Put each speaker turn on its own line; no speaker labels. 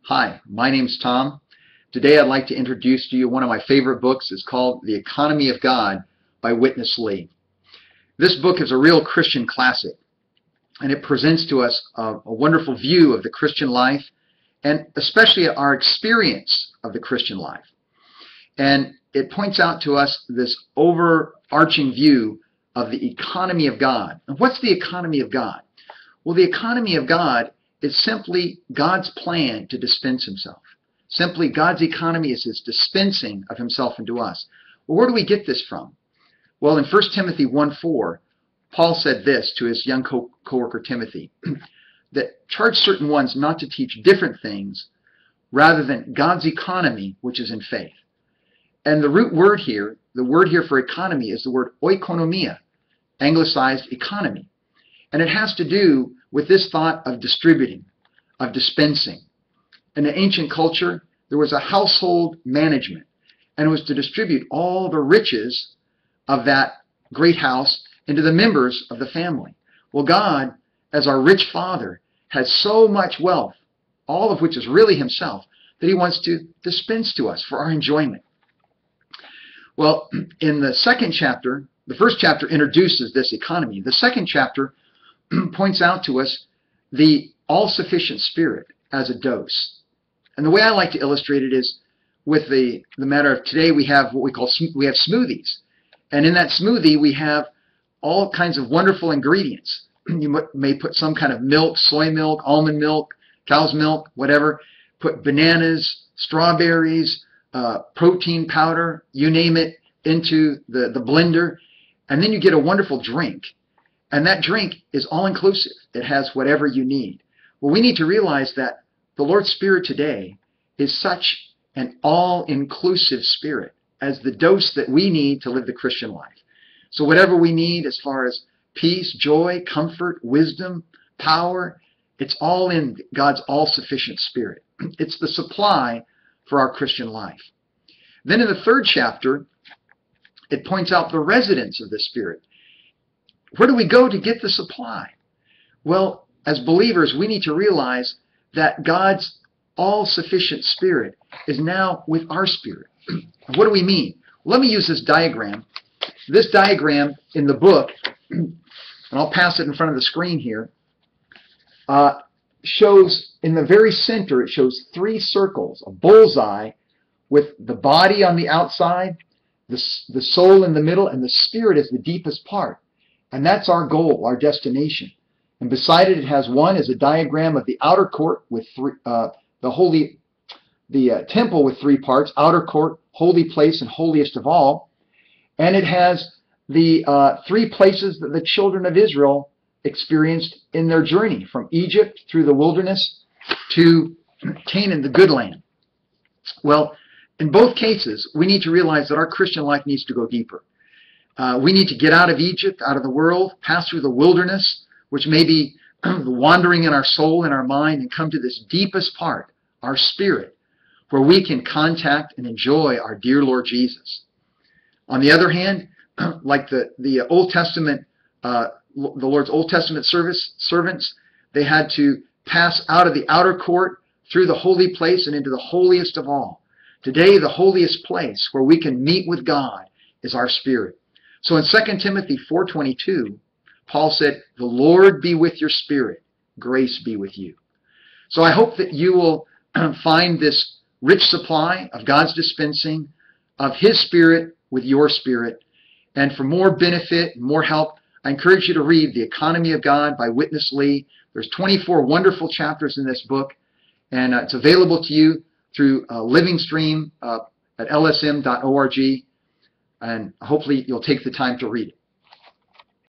Hi, my name's Tom. Today I'd like to introduce to you one of my favorite books. It's called The Economy of God by Witness Lee. This book is a real Christian classic, and it presents to us a wonderful view of the Christian life, and especially our experience of the Christian life. And it points out to us this overarching view of the economy of God. And what's the economy of God? Well, the economy of God is simply God's plan to dispense himself. Simply, God's economy is his dispensing of himself into us. Well, where do we get this from? Well, in 1 Timothy 1:4, Paul said this to his young co-worker Timothy, that charge certain ones not to teach different things rather than God's economy, which is in faith. And the root word here, the word here for economy, is the word oikonomia, anglicized economy. And it has to do with this thought of distributing, of dispensing. In the ancient culture, there was a household management, and it was to distribute all the riches of that great house into the members of the family. Well, God, as our rich Father, has so much wealth, all of which is really himself, that he wants to dispense to us for our enjoyment. Well, in the second chapter, the first chapter introduces this economy. The second chapter points out to us the all-sufficient Spirit as a dose. And the way I like to illustrate it is with the matter of today, we have what we call smoothies. And in that smoothie, we have all kinds of wonderful ingredients. You may put some kind of milk, soy milk, almond milk, cow's milk, whatever. Put bananas, strawberries, protein powder, you name it, into the blender. And then you get a wonderful drink. And that drink is all-inclusive. It has whatever you need. Well, we need to realize that the Lord's Spirit today is such an all-inclusive Spirit as the dose that we need to live the Christian life. So whatever we need as far as peace, joy, comfort, wisdom, power, it's all in God's all-sufficient Spirit. It's the supply for our Christian life. Then in the third chapter, it points out the residence of the Spirit. Where do we go to get the supply? Well, as believers, we need to realize that God's all-sufficient Spirit is now with our spirit. What do we mean? Let me use this diagram. This diagram in the book, and I'll pass it in front of the screen here, shows in the very center, it shows three circles, a bullseye with the body on the outside, the soul in the middle, and the spirit is the deepest part. And that's our goal, our destination. And beside it, it has one as a diagram of the outer court with the temple with three parts: outer court, holy place, and holiest of all. And it has the three places that the children of Israel experienced in their journey from Egypt through the wilderness to Canaan, the good land. Well, in both cases, we need to realize that our Christian life needs to go deeper. We need to get out of Egypt, out of the world, pass through the wilderness, which may be the wandering in our soul and our mind, and come to this deepest part, our spirit, where we can contact and enjoy our dear Lord Jesus. On the other hand, like the Old Testament, the Lord's Old Testament servants, they had to pass out of the outer court through the holy place and into the holiest of all. Today, the holiest place where we can meet with God is our spirit. So in 2 Timothy 4:22, Paul said, "The Lord be with your spirit, grace be with you." So I hope that you will find this rich supply of God's dispensing of his spirit with your spirit. And for more benefit and more help, I encourage you to read The Economy of God by Witness Lee. There's 24 wonderful chapters in this book, and it's available to you through Living Stream at lsm.org. And hopefully you'll take the time to read it.